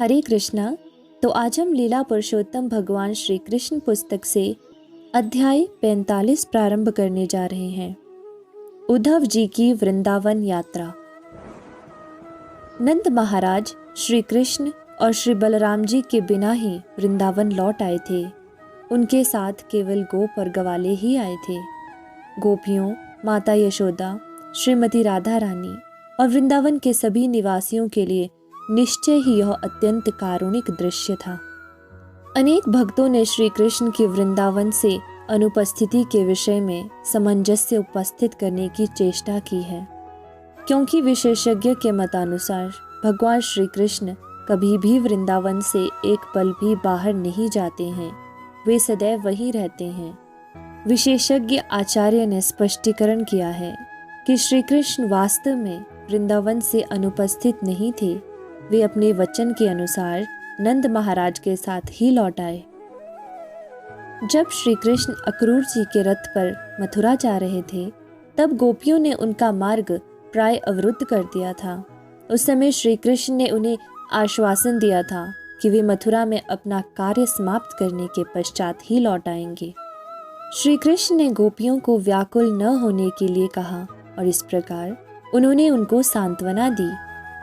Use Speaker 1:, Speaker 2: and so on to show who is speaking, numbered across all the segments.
Speaker 1: हरे कृष्णा। तो आज हम लीला पुरुषोत्तम भगवान श्री कृष्ण पुस्तक से अध्याय 45 प्रारंभ करने जा रहे हैं। उद्धव जी की वृंदावन यात्रा। नंद महाराज श्री कृष्ण और श्री बलराम जी के बिना ही वृंदावन लौट आए थे। उनके साथ केवल गोप और ग्वाले ही आए थे। गोपियों, माता यशोदा, श्रीमती राधा रानी और वृंदावन के सभी निवासियों के लिए निश्चय ही यह अत्यंत कारुणिक दृश्य था। अनेक भक्तों ने श्री कृष्ण की वृंदावन से अनुपस्थिति के विषय में सामंजस्य उपस्थित करने की चेष्टा की है, क्योंकि विशेषज्ञ के मतानुसार भगवान श्री कृष्ण कभी भी वृंदावन से एक पल भी बाहर नहीं जाते हैं, वे सदैव वहीं रहते हैं। विशेषज्ञ आचार्य ने स्पष्टीकरण किया है कि श्री कृष्ण वास्तव में वृंदावन से अनुपस्थित नहीं थे। वे अपने वचन के अनुसार नंद महाराज के साथ ही लौट आए। जब श्री कृष्ण अक्रूर जी के रथ पर मथुरा जा रहे थे, तब गोपियों ने उनका मार्ग प्राय अवरुद्ध कर दिया था। उस समय श्री कृष्ण ने उन्हें आश्वासन दिया था कि वे मथुरा में अपना कार्य समाप्त करने के पश्चात ही लौट आएंगे। श्री कृष्ण ने गोपियों को व्याकुल न होने के लिए कहा और इस प्रकार उन्होंने उनको सांत्वना दी।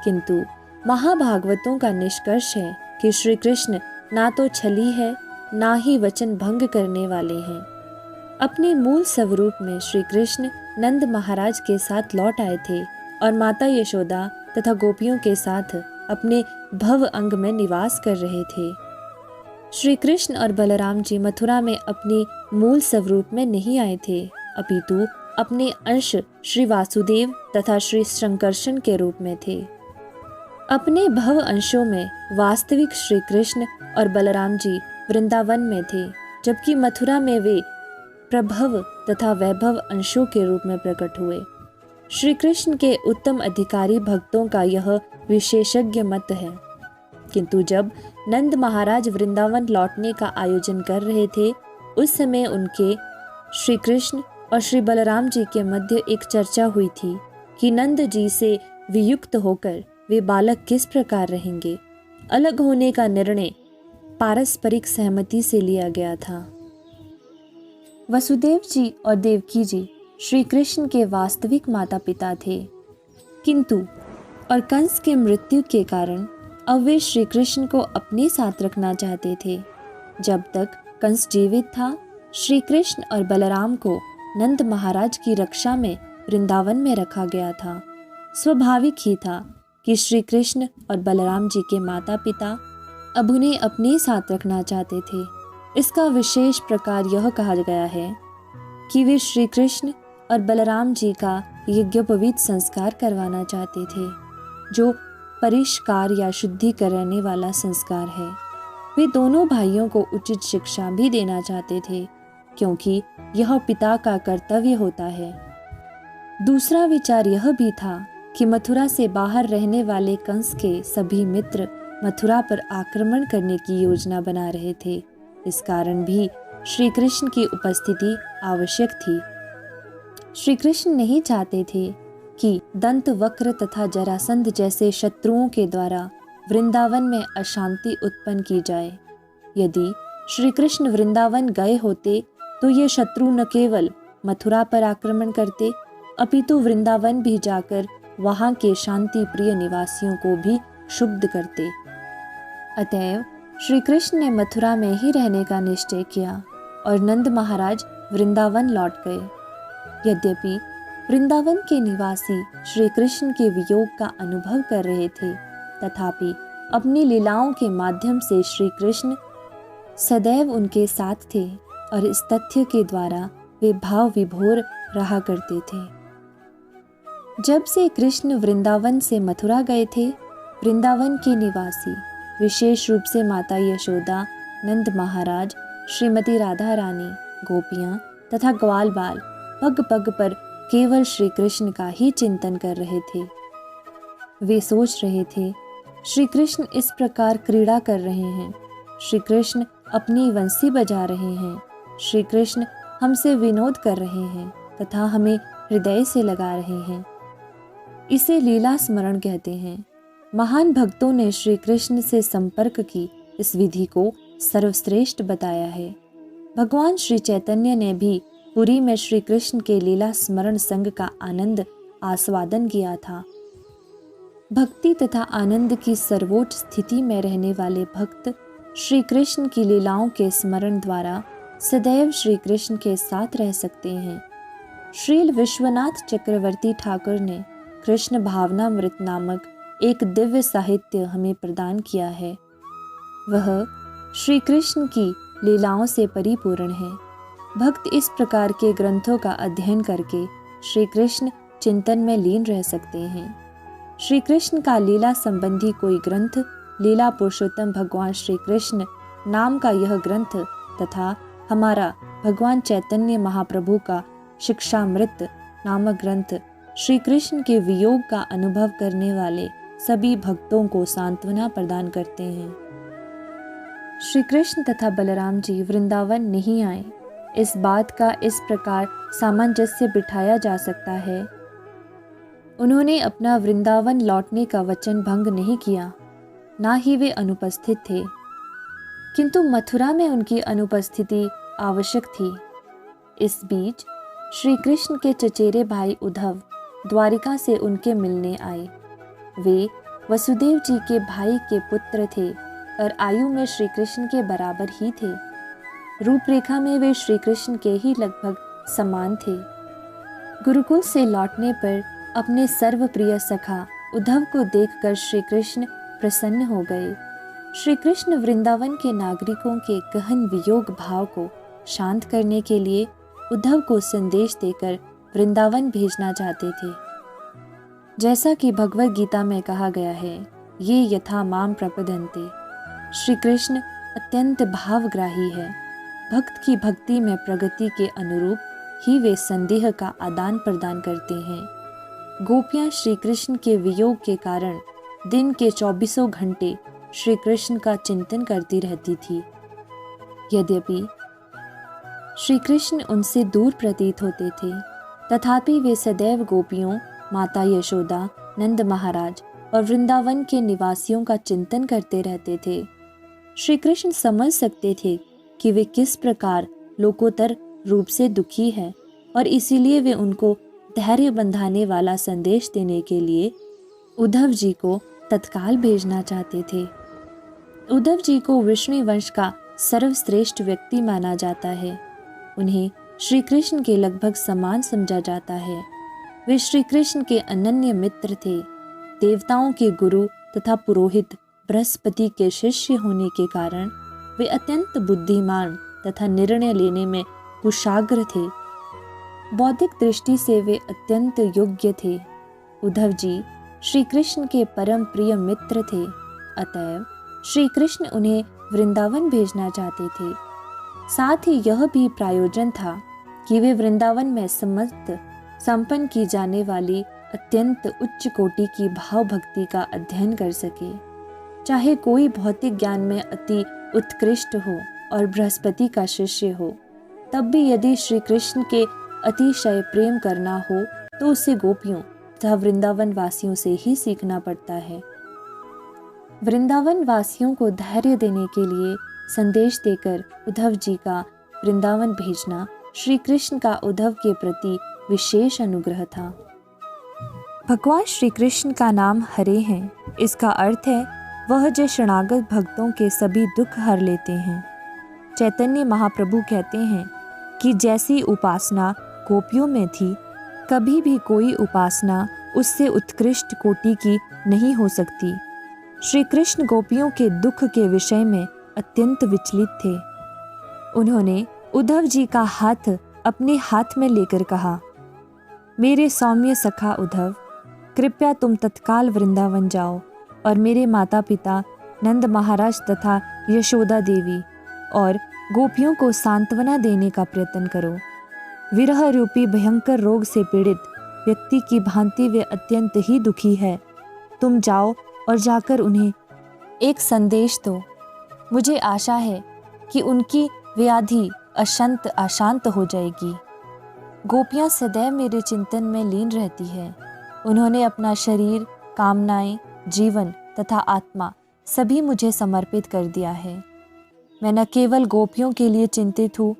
Speaker 1: किंतु महाभागवतों का निष्कर्ष है कि श्री कृष्ण ना तो छली है, ना ही वचन भंग करने वाले हैं। अपने मूल स्वरूप में श्री कृष्ण नंद महाराज के साथ लौट आए थे और माता यशोदा तथा गोपियों के साथ अपने भव अंग में निवास कर रहे थे। श्री कृष्ण और बलराम जी मथुरा में अपने मूल स्वरूप में नहीं आए थे, अपितु अपने अंश श्री वासुदेव तथा श्री शंकरशन के रूप में थे। अपने भव अंशों में वास्तविक श्री कृष्ण और बलराम जी वृंदावन में थे, जबकि मथुरा में वे प्रभव तथा वैभव अंशों के रूप में प्रकट हुए। श्री कृष्ण के उत्तम अधिकारी भक्तों का यह विशेषज्ञ मत है। किंतु जब नंद महाराज वृंदावन लौटने का आयोजन कर रहे थे, उस समय उनके श्री कृष्ण और श्री बलराम जी के मध्य एक चर्चा हुई थी कि नंद जी से वियुक्त होकर वे बालक किस प्रकार रहेंगे। अलग होने का निर्णय पारस्परिक सहमति से लिया गया था। वसुदेव जी और देवकी जी श्री कृष्ण के वास्तविक माता पिता थे, किंतु और कंस के मृत्यु के कारण अब वे श्री कृष्ण को अपने साथ रखना चाहते थे। जब तक कंस जीवित था, श्री कृष्ण और बलराम को नंद महाराज की रक्षा में वृंदावन में रखा गया था। स्वाभाविक ही था कि श्री कृष्ण और बलराम जी के माता पिता अब उन्हें अपने साथ रखना चाहते थे। इसका विशेष प्रकार यह कहा गया है कि वे श्री कृष्ण और बलराम जी का यज्ञोपवीत संस्कार करवाना चाहते थे, जो परिष्कार या शुद्धि करने वाला संस्कार है। वे दोनों भाइयों को उचित शिक्षा भी देना चाहते थे, क्योंकि यह पिता का कर्तव्य होता है। दूसरा विचार यह भी था कि मथुरा से बाहर रहने वाले कंस के सभी मित्र मथुरा पर आक्रमण करने की योजना बना रहे थे। इस कारण भी श्री कृष्ण की उपस्थिति आवश्यक थी। श्री कृष्ण नहीं चाहते थे कि दंत वक्र तथा जरासंध जैसे शत्रुओं के द्वारा वृंदावन में अशांति उत्पन्न की जाए। यदि श्री कृष्ण वृंदावन गए होते तो ये शत्रु न केवल मथुरा पर आक्रमण करते, अपितु वृंदावन भी जाकर वहां के शांति प्रिय निवासियों को भी क्षुब्ध करते। अतएव श्री कृष्ण ने मथुरा में ही रहने का निश्चय किया और नंद महाराज वृंदावन लौट गए। यद्यपि वृंदावन के निवासी श्री कृष्ण के वियोग का अनुभव कर रहे थे, तथापि अपनी लीलाओं के माध्यम से श्री कृष्ण सदैव उनके साथ थे और इस तथ्य के द्वारा वे भाव विभोर रहा करते थे। जब से कृष्ण वृंदावन से मथुरा गए थे, वृंदावन के निवासी विशेष रूप से माता यशोदा, नंद महाराज, श्रीमती राधा रानी, गोपियां तथा ग्वाल बाल पग पग पर केवल श्री कृष्ण का ही चिंतन कर रहे थे। वे सोच रहे थे, श्री कृष्ण इस प्रकार क्रीड़ा कर रहे हैं, श्री कृष्ण अपनी वंशी बजा रहे हैं, श्री कृष्ण हमसे विनोद कर रहे हैं तथा हमें हृदय से लगा रहे हैं। इसे लीला स्मरण कहते हैं। महान भक्तों ने श्री कृष्ण से संपर्क की इस विधि को सर्वश्रेष्ठ बताया है। भगवान श्री चैतन्य ने भी पुरी में श्री कृष्ण के लीला स्मरण संग का आनंद आस्वादन किया था। भक्ति तथा आनंद की सर्वोच्च स्थिति में रहने वाले भक्त श्री कृष्ण की लीलाओं के स्मरण द्वारा सदैव श्री कृष्ण के साथ रह सकते हैं। श्रील विश्वनाथ चक्रवर्ती ठाकुर ने कृष्ण भावनामृत नामक एक दिव्य साहित्य हमें प्रदान किया है। वह श्री कृष्ण की लीलाओं से परिपूर्ण है। भक्त इस प्रकार के ग्रंथों का अध्ययन करके श्री कृष्ण चिंतन में लीन रह सकते हैं। श्री कृष्ण का लीला संबंधी कोई ग्रंथ लीला पुरुषोत्तम भगवान श्री कृष्ण नाम का यह ग्रंथ तथा हमारा भगवान चैतन्य महाप्रभु का शिक्षामृत नामक ग्रंथ श्री कृष्ण के वियोग का अनुभव करने वाले सभी भक्तों को सांत्वना प्रदान करते हैं। श्री कृष्ण तथा बलराम जी वृंदावन नहीं आए, इस बात का इस प्रकार सामंजस्य बिठाया जा सकता है। उन्होंने अपना वृंदावन लौटने का वचन भंग नहीं किया, ना ही वे अनुपस्थित थे, किंतु मथुरा में उनकी अनुपस्थिति आवश्यक थी। इस बीच श्री कृष्ण के चचेरे भाई उद्धव द्वारिका से उनके मिलने आए। वे वसुदेव जी के भाई के पुत्र थे और आयु में श्री कृष्ण के बराबर ही थे। रूपरेखा में वे श्री कृष्ण के ही लगभग समान थे। गुरुकुल से लौटने पर अपने सर्वप्रिय सखा उद्धव को देखकर श्री कृष्ण प्रसन्न हो गए। श्री कृष्ण वृंदावन के नागरिकों के गहन वियोग भाव को शांत करने के लिए उद्धव को संदेश देकर वृंदावन भेजना चाहते थे। जैसा कि भगवद गीता में कहा गया है, ये यथा माम प्रपद्यन्ते। श्री कृष्ण अत्यंत भावग्राही है। भक्त की भक्ति में प्रगति के अनुरूप ही वे संदेह का आदान प्रदान करते हैं। गोपियां श्री कृष्ण के वियोग के कारण दिन के 24 घंटे श्री कृष्ण का चिंतन करती रहती थी। यद्यपि श्री कृष्ण उनसे दूर प्रतीत होते थे, तथापि वे सदैव गोपियों, माता यशोदा, नंद महाराज और वृंदावन के निवासियों का चिंतन करते रहते थे। श्री कृष्ण समझ सकते थे कि वे किस प्रकार लोकोत्तर रूप से दुखी है और इसीलिए वे उनको धैर्य बंधाने वाला संदेश देने के लिए उद्धव जी को तत्काल भेजना चाहते थे। उद्धव जी को विष्णु वंश का सर्वश्रेष्ठ व्यक्ति माना जाता है। उन्हें श्री कृष्ण के लगभग समान समझा जाता है। वे श्री कृष्ण के अनन्य मित्र थे। देवताओं के गुरु तथा पुरोहित बृहस्पति के शिष्य होने के कारण वे अत्यंत बुद्धिमान तथा निर्णय लेने में कुशाग्र थे। बौद्धिक दृष्टि से वे अत्यंत योग्य थे। उद्धव जी श्री कृष्ण के परम प्रिय मित्र थे, अतएव श्री कृष्ण उन्हें वृंदावन भेजना चाहते थे। साथ ही यह भी प्रायोजन था कि वे वृंदावन में समस्त संपन्न की जाने वाली अत्यंत उच्च कोटि की भाव भक्ति का अध्ययन कर सके। चाहे कोई भौतिक ज्ञान में अति उत्कृष्ट हो और बृहस्पति का शिष्य हो, तब भी यदि श्री कृष्ण के अतिशय प्रेम करना हो तो उसे गोपियों तथा वृंदावन वासियों से ही सीखना पड़ता है। वृंदावन वासियों को धैर्य देने के लिए संदेश देकर उद्धव जी का वृंदावन भेजना श्री कृष्ण का उद्धव के प्रति विशेष अनुग्रह था। भगवान श्री कृष्ण का नाम हरे है। इसका अर्थ है वह जो शरणागत भक्तों के सभी दुख हर लेते हैं। चैतन्य महाप्रभु कहते हैं कि जैसी उपासना गोपियों में थी, कभी भी कोई उपासना उससे उत्कृष्ट कोटि की नहीं हो सकती। श्री कृष्ण गोपियों के दुख के विषय में अत्यंत विचलित थे। उन्होंने उद्धव जी का हाथ अपने हाथ में लेकर कहा, मेरे सौम्य सखा उद्धव, कृपया तुम तत्काल वृंदावन जाओ और मेरे माता पिता नंद महाराज तथा यशोदा देवी और गोपियों को सांत्वना देने का प्रयत्न करो। विरह रूपी भयंकर रोग से पीड़ित व्यक्ति की भांति वे अत्यंत ही दुखी है। तुम जाओ और जाकर उन्हें एक संदेश दो। मुझे आशा है कि उनकी व्याधि अशांत हो जाएगी। गोपियां सदैव मेरे चिंतन में लीन रहती है। उन्होंने अपना शरीर, कामनाएं, जीवन तथा आत्मा सभी मुझे समर्पित कर दिया है। मैं न केवल गोपियों के लिए चिंतित हूँ,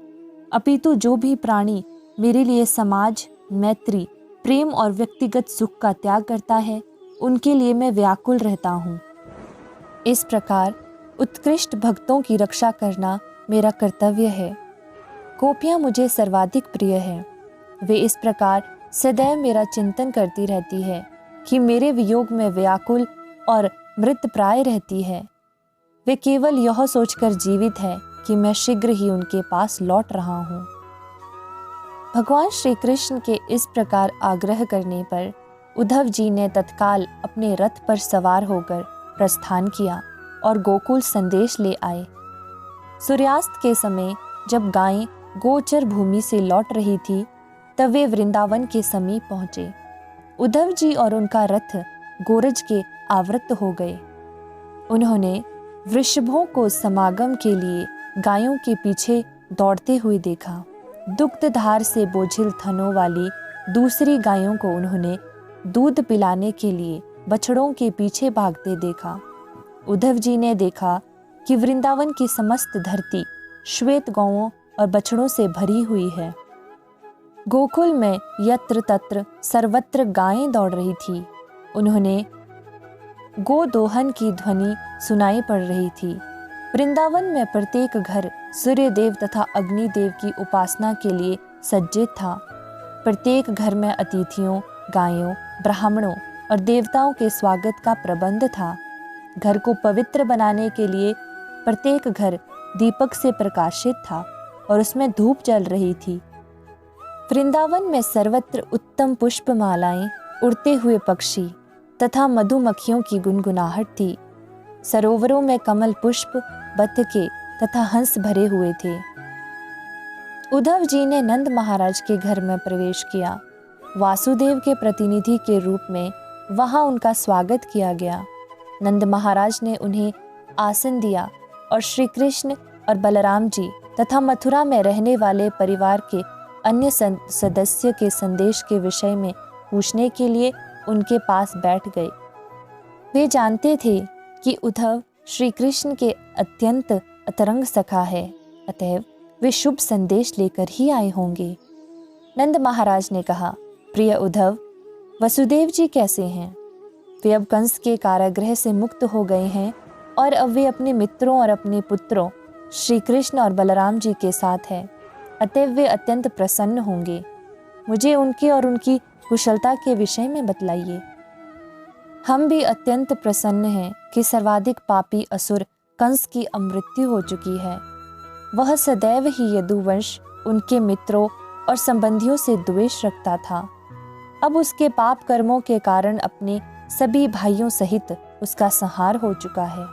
Speaker 1: अपितु जो भी प्राणी मेरे लिए समाज, मैत्री, प्रेम और व्यक्तिगत सुख का त्याग करता है, उनके लिए मैं व्याकुल रहता हूँ। इस प्रकार उत्कृष्ट भक्तों की रक्षा करना मेरा कर्तव्य है। गोपियाँ मुझे सर्वाधिक प्रिय है। वे इस प्रकार सदैव मेरा चिंतन करती रहती है कि मेरे वियोग में व्याकुल और मृतप्राय रहती है। वे केवल यह सोचकर जीवित है कि मैं शीघ्र ही उनके पास लौट रहा हूँ। भगवान श्री कृष्ण के इस प्रकार आग्रह करने पर उद्धव जी ने तत्काल अपने रथ पर सवार होकर प्रस्थान किया और गोकुल संदेश ले आए। सूर्यास्त के समय जब गायें गोचर भूमि से लौट रही थी, तब वे वृंदावन के समीप पहुंचे। उद्धव जी और उनका रथ गोरज के आवृत हो गए। उन्होंने वृषभों को समागम के लिए गायों के पीछे दौड़ते हुए देखा। दुग्धधार से बोझिल थनों वाली दूसरी गायों को उन्होंने दूध पिलाने के लिए बछड़ों के पीछे भागते देखा। उद्धव जी ने देखा कि वृंदावन की समस्त धरती श्वेत गौओं और बछड़ों से भरी हुई है। गोकुल में यत्र तत्र सर्वत्र गायें दौड़ रही थी। उन्होंने गोदोहन की ध्वनि सुनाई पड़ रही थी। वृंदावन में प्रत्येक घर सूर्यदेव तथा अग्निदेव की उपासना के लिए सज्जित था। प्रत्येक घर में अतिथियों, गायों, ब्राह्मणों और देवताओं के स्वागत का प्रबंध था। घर को पवित्र बनाने के लिए प्रत्येक घर दीपक से प्रकाशित था और उसमें धूप जल रही थी। वृंदावन में सर्वत्र उत्तम पुष्पमालाएं, उड़ते हुए पक्षी तथा मधुमक्खियों की गुनगुनाहट थी। सरोवरों में कमल पुष्प, बतखे तथा हंस भरे हुए थे। उद्धव जी ने नंद महाराज के घर में प्रवेश किया। वासुदेव के प्रतिनिधि के रूप में वहां उनका स्वागत किया गया। नंद महाराज ने उन्हें आसन दिया और श्री कृष्ण और बलराम जी तथा मथुरा में रहने वाले परिवार के अन्य सदस्य के संदेश के विषय में पूछने के लिए उनके पास बैठ गए। वे जानते थे कि उद्धव श्री कृष्ण के अत्यंत अतरंग सखा है, अतएव वे शुभ संदेश लेकर ही आए होंगे। नंद महाराज ने कहा, प्रिय उद्धव, वसुदेव जी कैसे हैं? वे अब कंस के कारागृह से मुक्त हो गए हैं और अब वे अपने मित्रों और अपने पुत्रों श्री कृष्ण और बलराम जी के साथ हैं, अतएव वे अत्यंत प्रसन्न होंगे। मुझे उनके और उनकी कुशलता के विषय में बतलाइए। हम भी अत्यंत प्रसन्न हैं कि सर्वाधिक पापी असुर कंस की अमृत्यु हो चुकी है। वह सदैव ही यदुवंश, उनके मित्रों और संबंधियों से द्वेष रखता था। अब उसके पाप कर्मों के कारण अपने सभी भाइयों सहित उसका संहार हो चुका है।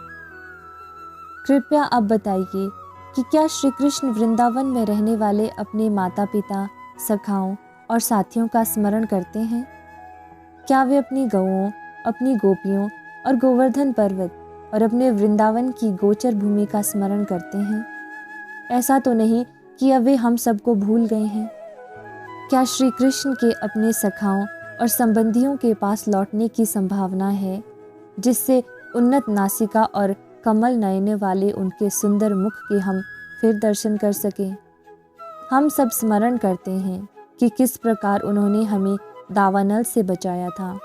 Speaker 1: कृपया आप बताइए कि क्या श्री कृष्ण वृंदावन में रहने वाले अपने माता पिता, सखाओं और साथियों का स्मरण करते हैं? क्या वे अपनी गौओं, अपनी गोपियों और गोवर्धन पर्वत और अपने वृंदावन की गोचर भूमि का स्मरण करते हैं? ऐसा तो नहीं कि अब वे हम सबको भूल गए हैं। क्या श्री कृष्ण के अपने सखाओं और संबंधियों के पास लौटने की संभावना है, जिससे उन्नत नासिका और कमल नयन वाले उनके सुंदर मुख के हम फिर दर्शन कर सकें? हम सब स्मरण करते हैं कि किस प्रकार उन्होंने हमें दावानल से बचाया था।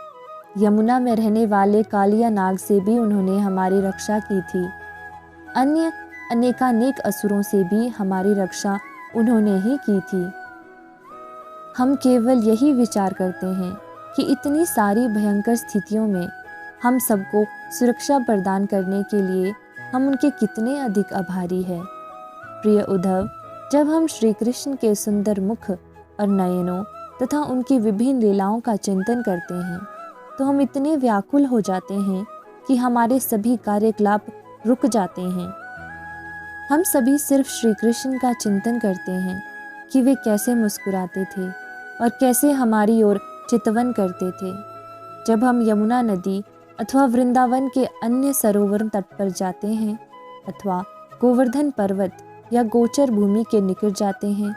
Speaker 1: यमुना में रहने वाले कालिया नाग से भी उन्होंने हमारी रक्षा की थी। अन्य अनेकानेक असुरों से भी हमारी रक्षा उन्होंने ही की थी। हम केवल यही विचार करते हैं कि इतनी सारी भयंकर स्थितियों में हम सबको सुरक्षा प्रदान करने के लिए हम उनके कितने अधिक आभारी हैं। प्रिय उद्धव, जब हम श्री कृष्ण के सुंदर मुख और नयनों तथा उनकी विभिन्न लीलाओं का चिंतन करते हैं, तो हम इतने व्याकुल हो जाते हैं कि हमारे सभी कार्यकलाप रुक जाते हैं। हम सभी सिर्फ श्री कृष्ण का चिंतन करते हैं कि वे कैसे मुस्कुराते थे और कैसे हमारी ओर चितवन करते थे। जब हम यमुना नदी अथवा वृंदावन के अन्य सरोवर तट पर जाते हैं अथवा गोवर्धन पर्वत या गोचर भूमि के निकट जाते हैं,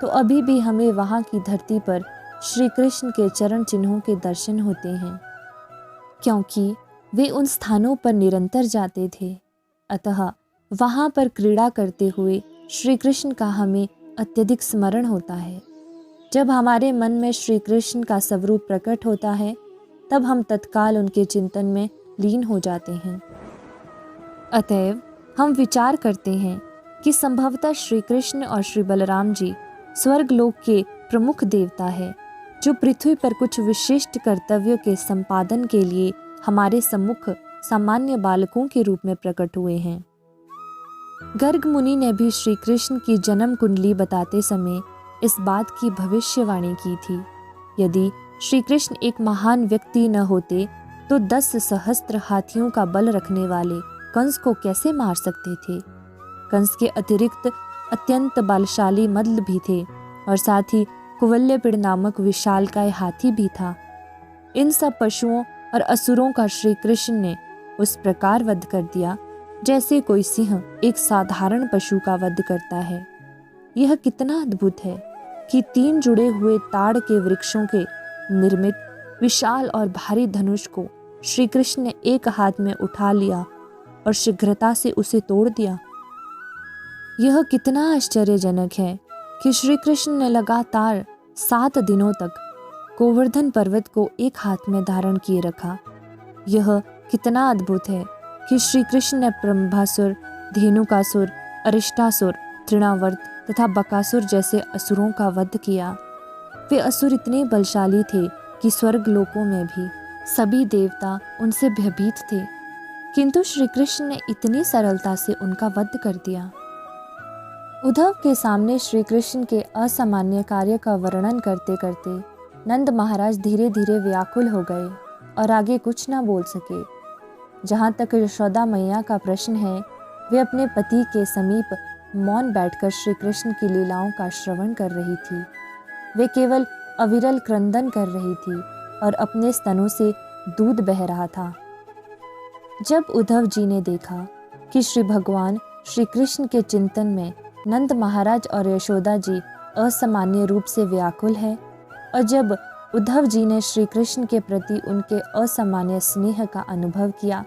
Speaker 1: तो अभी भी हमें वहाँ की धरती पर श्री कृष्ण के चरण चिन्हों के दर्शन होते हैं, क्योंकि वे उन स्थानों पर निरंतर जाते थे, अतः वहाँ पर क्रीड़ा करते हुए श्री कृष्ण का हमें अत्यधिक स्मरण होता है। जब हमारे मन में श्री कृष्ण का स्वरूप प्रकट होता है, तब हम तत्काल उनके चिंतन में लीन हो जाते हैं। अतएव हम विचार करते हैं कि संभवतः श्री कृष्ण और श्री बलराम जी स्वर्ग लोक के प्रमुख देवता है, जो पृथ्वी पर कुछ विशिष्ट कर्तव्यों के संपादन के लिए हमारे सम्मुख सामान्य बालकों के रूप में प्रकट हुए हैं। गर्ग मुनि ने भी श्री कृष्ण की जन्म कुंडली बताते समय इस बात की भविष्यवाणी की थी। यदि श्री कृष्ण एक महान व्यक्ति न होते तो 10 सहस्त्र हाथियों का बल रखने वाले कंस को कैसे मार सकते थे। कंस के अतिरिक्त अत्यंत बलशाली मल्ल भी थे और साथ ही कुवल्यपिड़ नामक विशालकाय हाथी भी था। इन सब पशुओं और असुरों का श्री कृष्ण ने उस प्रकार वध कर दिया जैसे कोई सिंह एक साधारण पशु का वध करता है। यह कितना अद्भुत है कि 3 जुड़े हुए ताड़ के वृक्षों के निर्मित विशाल और भारी धनुष को श्री कृष्ण ने एक हाथ में उठा लिया और शीघ्रता से उसे तोड़ दिया। यह कितना आश्चर्यजनक है कि श्री कृष्ण ने लगातार 7 दिनों तक गोवर्धन पर्वत को एक हाथ में धारण किए रखा। यह कितना अद्भुत है कि श्री कृष्ण ने ब्रह्मासुर, धेनुकासुर, अरिष्टासुर, तृणावर्त तथा बकासुर जैसे असुरों का वध किया। वे असुर इतने बलशाली थे कि स्वर्ग लोकों में भी सभी देवता उनसे भयभीत थे, किंतु श्री कृष्ण ने इतनी सरलता से उनका वध कर दिया। उद्धव के सामने श्री कृष्ण के असामान्य कार्य का वर्णन करते करते नंद महाराज धीरे धीरे व्याकुल हो गए और आगे कुछ न बोल सके। जहाँ तक यशोदा मैया का प्रश्न है, वे अपने पति के समीप मौन बैठकर श्री कृष्ण की लीलाओं का श्रवण कर रही थी। वे केवल अविरल क्रंदन कर रही थी और अपने स्तनों से दूध बह रहा था। जब उद्धव जी ने देखा कि श्री भगवान श्री कृष्ण के चिंतन में नंद महाराज और यशोदा जी असामान्य रूप से व्याकुल है, और जब उद्धव जी ने श्री कृष्ण के प्रति उनके असामान्य स्नेह का अनुभव किया,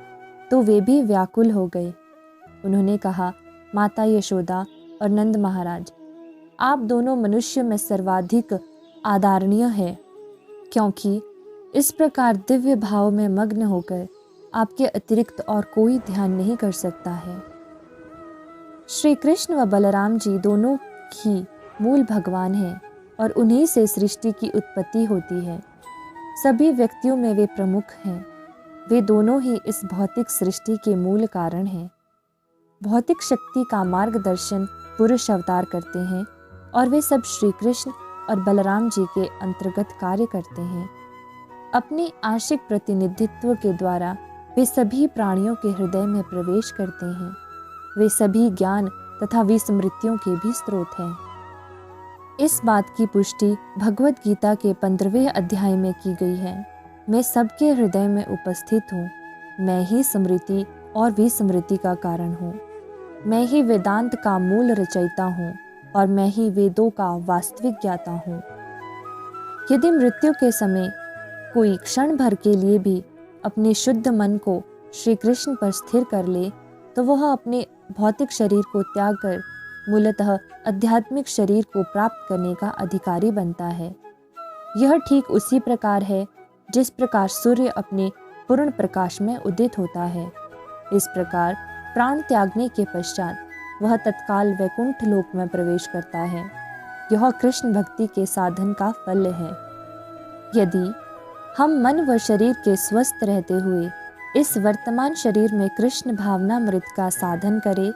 Speaker 1: तो वे भी व्याकुल हो गए। उन्होंने कहा, माता यशोदा और नंद महाराज, आप दोनों मनुष्य में सर्वाधिक आदरणीय है, क्योंकि इस प्रकार दिव्य भाव में मग्न होकर आपके अतिरिक्त और कोई ध्यान नहीं कर सकता है। श्री कृष्ण व बलराम जी दोनों ही मूल भगवान हैं और उन्हीं से सृष्टि की उत्पत्ति होती है। सभी व्यक्तियों में वे प्रमुख हैं। वे दोनों ही इस भौतिक सृष्टि के मूल कारण हैं। भौतिक शक्ति का मार्गदर्शन पुरुष अवतार करते हैं और वे सब श्री कृष्ण और बलराम जी के अंतर्गत कार्य करते हैं। अपने आंशिक प्रतिनिधित्व के द्वारा वे सभी प्राणियों के हृदय में प्रवेश करते हैं। वे सभी ज्ञान तथा विस्मृतियों के भी स्रोत हैं। इस बात की पुष्टि भगवत गीता के 15वें अध्याय में की गई है। मैं सबके हृदय में उपस्थित हूँ। मैं ही स्मृति और विस्मृति का कारण हूँ। मैं ही वेदांत का मूल रचयिता हूँ और मैं ही वेदों का वास्तविक ज्ञाता हूँ। यदि मृत्यु के समय कोई क्षण भर के लिए भी अपने शुद्ध मन को श्री कृष्ण पर स्थिर कर ले, तो वह अपने भौतिक शरीर को त्याग कर मूलतः आध्यात्मिक शरीर को प्राप्त करने का अधिकारी बनता है। यह ठीक उसी प्रकार है जिस प्रकार सूर्य अपने पूर्ण प्रकाश में उदित होता है। इस प्रकार प्राण त्यागने के पश्चात वह तत्काल वैकुंठ लोक में प्रवेश करता है। यह कृष्ण भक्ति के साधन का फल है। यदि हम मन व शरीर के स्वस्थ रहते हुए इस वर्तमान शरीर में कृष्ण भावनामृत का साधन करें,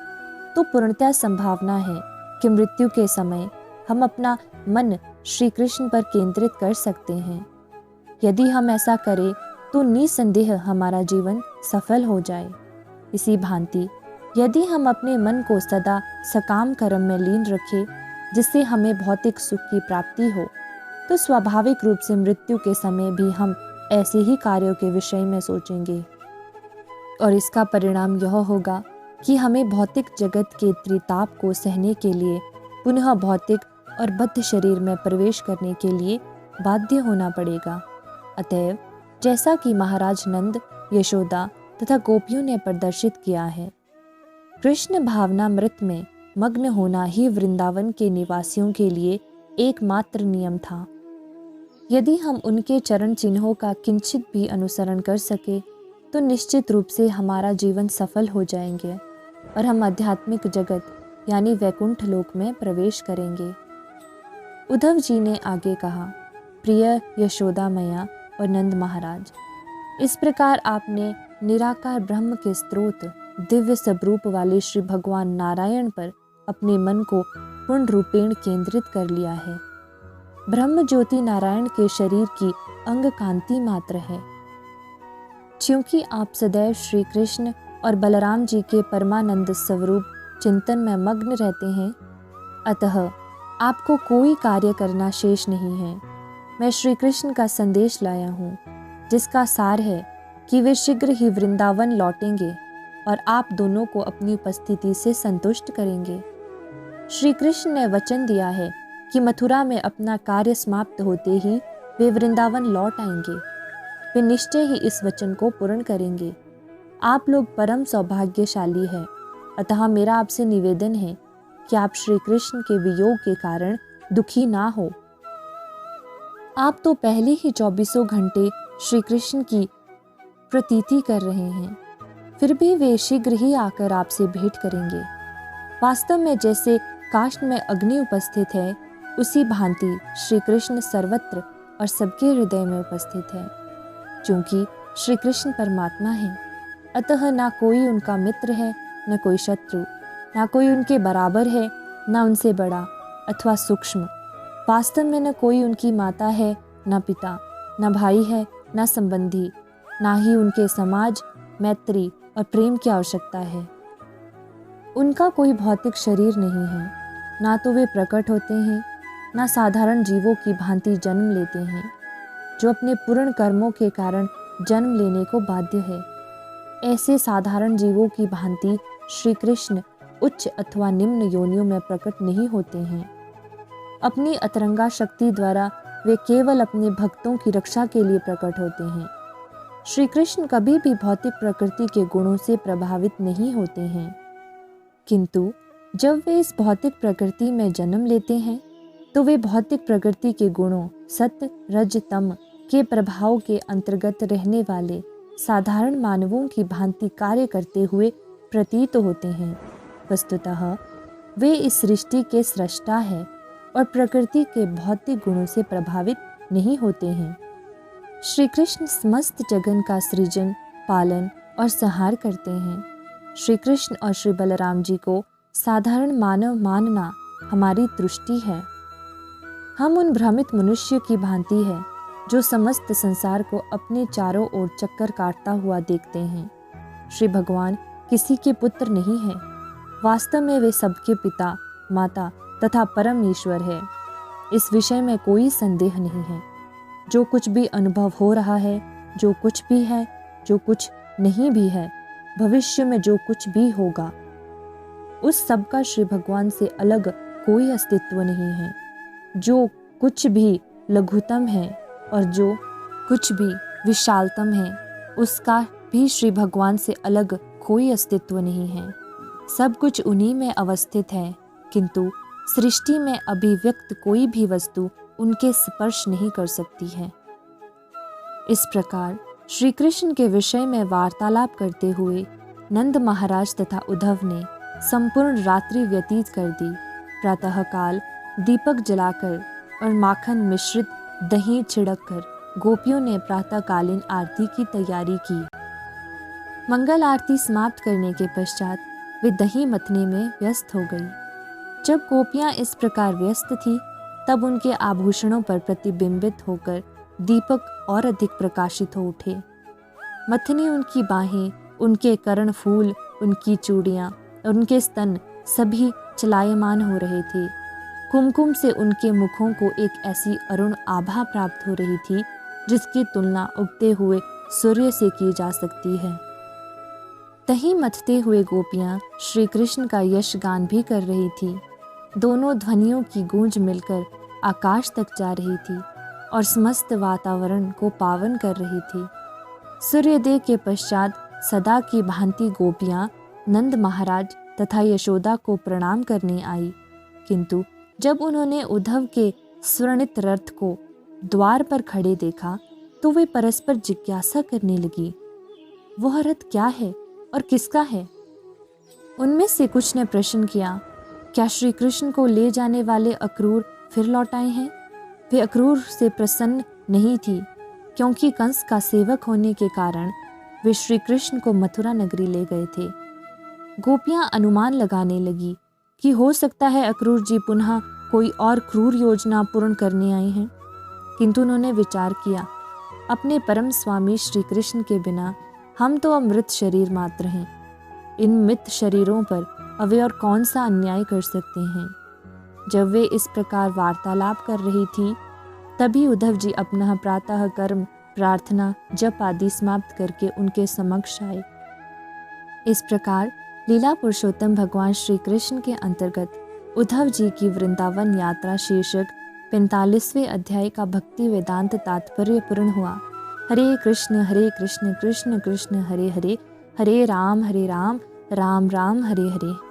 Speaker 1: तो पूर्णतः संभावना है कि मृत्यु के समय हम अपना मन श्री कृष्ण पर केंद्रित कर सकते हैं। यदि हम ऐसा करें तो निसंदेह हमारा जीवन सफल हो जाए। इसी भांति यदि हम अपने मन को सदा सकाम कर्म में लीन रखें, जिससे हमें भौतिक सुख की प्राप्ति हो, तो स्वाभाविक रूप से मृत्यु के समय भी हम ऐसे ही कार्यों के विषय में सोचेंगे और इसका परिणाम यह होगा कि हमें भौतिक जगत के त्रिताप को सहने के लिए पुनः भौतिक और बद्ध शरीर में प्रवेश करने के लिए बाध्य होना पड़ेगा। अतएव जैसा कि महाराज नंद, यशोदा तथा गोपियों ने प्रदर्शित किया है। कृष्ण भावनामृत में मग्न होना ही वृंदावन के निवासियों के लिए एकमात्र नियम था। यदि हम उनके चरण चिन्हों का किंचित भी अनुसरण कर सके तो निश्चित रूप से हमारा जीवन सफल हो जाएंगे और हम आध्यात्मिक जगत यानी वैकुंठ लोक में प्रवेश करेंगे। उद्धव जी ने आगे कहा, प्रिय यशोदा मैया और नंद महाराज, इस प्रकार आपने निराकार ब्रह्म के स्रोत दिव्य स्वरूप वाले श्री भगवान नारायण पर अपने मन को पूर्ण रूपेण केंद्रित कर लिया है। ब्रह्म ज्योति नारायण के शरीर की अंग कांति मात्र है। क्योंकि आप सदैव श्री कृष्ण और बलराम जी के परमानंद स्वरूप चिंतन में मग्न रहते हैं, अतः आपको कोई कार्य करना शेष नहीं है। मैं श्री कृष्ण का संदेश लाया हूँ, जिसका सार है कि वे शीघ्र ही वृंदावन लौटेंगे और आप दोनों को अपनी उपस्थिति से संतुष्ट करेंगे। श्री कृष्ण ने वचन दिया है कि मथुरा में अपना कार्य समाप्त होते ही वे वृंदावन लौट आएंगे। वे निश्चय ही इस वचन को पूर्ण करेंगे। आप लोग परम सौभाग्यशाली हैं, अतः मेरा आपसे निवेदन है कि आप श्री कृष्ण के वियोग के कारण दुखी ना हो। आप तो पहले ही 24 घंटे श्री कृष्ण की प्रतीति कर रहे हैं, फिर भी वे शीघ्र ही आकर आपसे भेंट करेंगे। वास्तव में जैसे काष्ठ में अग्नि उपस्थित है, उसी भांति श्री कृष्ण सर्वत्र और सबके हृदय में उपस्थित है। क्योंकि श्री कृष्ण परमात्मा है, अतः ना कोई उनका मित्र है, न कोई शत्रु, ना कोई उनके बराबर है, ना उनसे बड़ा अथवा सूक्ष्म। वास्तव में न कोई उनकी माता है, न पिता, न भाई है, न संबंधी, ना ही उनके समाज, मैत्री और प्रेम की आवश्यकता है। उनका कोई भौतिक शरीर नहीं है, ना तो वे प्रकट होते हैं, ना साधारण जीवों की भांति जन्म लेते हैं, जो अपने पूर्ण कर्मों के कारण जन्म लेने को बाध्य है। ऐसे साधारण जीवों की भांति श्री कृष्ण उच्च अथवा निम्न योनियों में प्रकट नहीं होते हैं। अपनी अतरंगा शक्ति द्वारा वे केवल अपने भक्तों की रक्षा के लिए प्रकट होते हैं। श्री कृष्ण कभी भी भौतिक प्रकृति के गुणों से प्रभावित नहीं होते हैं, किंतु जब वे इस भौतिक प्रकृति में जन्म लेते हैं तो वे भौतिक प्रकृति के गुणों सत्य रज तम के प्रभाव के अंतर्गत रहने वाले साधारण मानवों की भांति कार्य करते हुए प्रतीत होते हैं। वस्तुतः वे इस सृष्टि के सृष्टा हैं और प्रकृति के भौतिक गुणों से प्रभावित नहीं होते हैं। श्री कृष्ण समस्त जगन का सृजन, पालन और संहार करते हैं। श्री कृष्ण और श्री बलराम जी को साधारण मानव मानना हमारी दृष्टि है। हम उन भ्रमित मनुष्य की भांति है जो समस्त संसार को अपने चारों ओर चक्कर काटता हुआ देखते हैं। श्री भगवान किसी के पुत्र नहीं हैं, वास्तव में वे सबके पिता, माता तथा परम ईश्वर है। इस विषय में कोई संदेह नहीं है। जो कुछ भी अनुभव हो रहा है, जो कुछ भी है, जो कुछ नहीं भी है, भविष्य में जो कुछ भी होगा, उस सब का श्री भगवान से अलग कोई अस्तित्व नहीं है। जो कुछ भी लघुतम है और जो कुछ भी विशालतम है, उसका भी श्री भगवान से अलग कोई अस्तित्व नहीं है। सब कुछ उन्हीं में अवस्थित है, किंतु सृष्टि में अभिव्यक्त कोई भी वस्तु उनके स्पर्श नहीं कर सकती है। इस प्रकार श्री कृष्ण के विषय में वार्तालाप करते हुए नंद महाराज तथा उद्धव ने संपूर्ण रात्रि व्यतीत कर दी। प्रातःकाल दीपक जलाकर और माखन मिश्रित दही छिड़ककर गोपियों ने प्रातःकालीन आरती की तैयारी की। मंगल आरती समाप्त करने के पश्चात वे दही मथने में व्यस्त हो गई। जब गोपियां इस प्रकार व्यस्त थी, तब उनके आभूषणों पर प्रतिबिंबित होकर दीपक और अधिक प्रकाशित हो उठे। मथनी उनकी बाहें, उनके कर्ण फूल, उनकी चूड़ियाँ और उनके स्तन सभी चलायमान हो रहे थे। कुमकुम से उनके मुखों को एक ऐसी अरुण आभा प्राप्त हो रही थी जिसकी तुलना उगते हुए सूर्य से की जा सकती है। दही मथते हुए गोपियाँ श्री कृष्ण का यश गान भी कर रही थी। दोनों ध्वनियों की गूंज मिलकर आकाश तक जा रही थी और समस्त वातावरण को पावन कर रही थी। सूर्योदय के पश्चात सदा की भांति गोपियाँ नंद महाराज तथा यशोदा को प्रणाम करने आई, किंतु जब उन्होंने उद्धव के स्वर्णित रथ को द्वार पर खड़े देखा तो वे परस्पर जिज्ञासा करने लगी, वह रथ क्या है और किसका है? उनमें से कुछ ने प्रश्न किया, क्या श्री कृष्ण को ले जाने वाले अक्रूर फिर लौट आए हैं? वे अक्रूर से प्रसन्न नहीं थी, क्योंकि कंस का सेवक होने के कारण वे श्री कृष्ण को मथुरा नगरी ले गए थे। गोपियां अनुमान लगाने लगी कि हो सकता है अक्रूर जी पुनः कोई और क्रूर योजना पूर्ण करने आए हैं, किंतु उन्होंने विचार किया, अपने परम स्वामी श्री कृष्ण के बिना हम तो अमृत शरीर मात्र हैं। इन मृत शरीरों पर अब वे और कौन सा अन्याय कर सकते हैं। जब वे इस प्रकार वार्तालाप कर रही थी, तभी उद्धव जी अपना प्रातः कर्म, प्रार्थना, जप आदि समाप्त करके उनके समक्ष आए। इस प्रकार लीला पुरुषोत्तम भगवान श्री कृष्ण के अंतर्गत उद्धव जी की वृंदावन यात्रा शीर्षक 45वें अध्याय का भक्ति वेदांत तात्पर्य पूर्ण हुआ। हरे कृष्ण कृष्ण कृष्ण हरे हरे, हरे राम राम राम हरे हरे।